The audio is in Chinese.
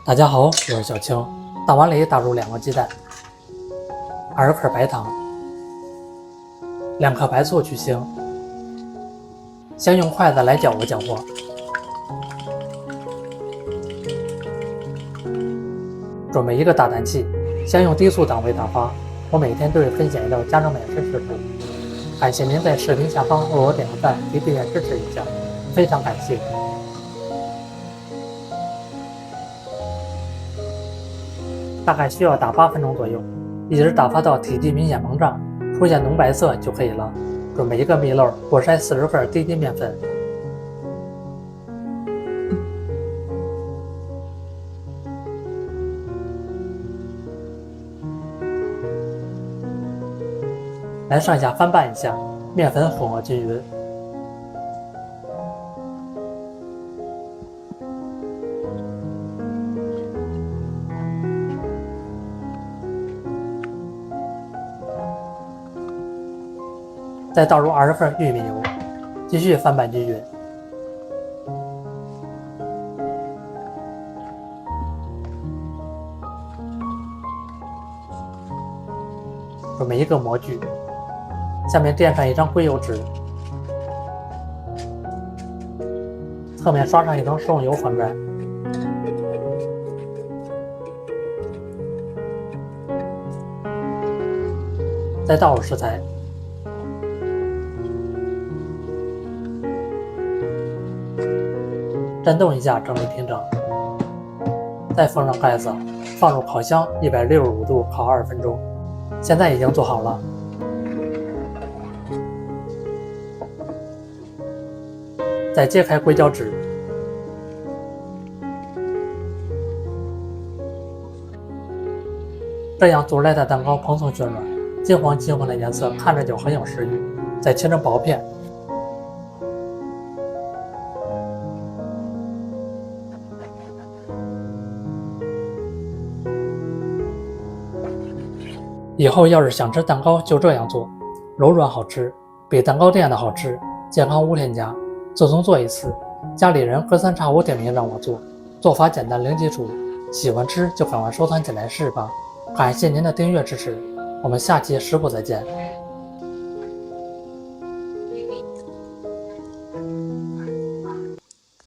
大家好，我是小青。大碗里打入2个鸡蛋，20克白糖，2克白醋去腥。先用筷子来搅和搅和。准备一个大蛋器，先用低速档位打发。我每天都会分享一道家常美食食谱，感谢您在视频下方为我点个赞及订阅支持一下，非常感谢。大概需要打8分钟左右，一直打发到体积明显膨胀，出现浓白色就可以了。准备一个蜜漏，过筛40克低筋面粉，来上下翻拌一下，面粉混合均匀。再倒入20克玉米油，继续翻拌均匀。准备一个模具，下面垫上一张硅油纸，侧面刷上一层食用油粉砖，再倒入食材。震动一下，整理平整，再封上盖子，放入烤箱165度烤20分钟。现在已经做好了。再揭开硅胶纸，这样做出来的蛋糕蓬松暄软，金黄金黄的颜色看着就很有食欲。再切成薄片。以后要是想吃蛋糕就这样做，柔软好吃，比蛋糕店的好吃，健康无添加。自从做一次，家里人隔3差5点名让我做，做法简单零基础，喜欢吃就赶快收藏起来试吧。感谢您的订阅支持，我们下期食谱再见。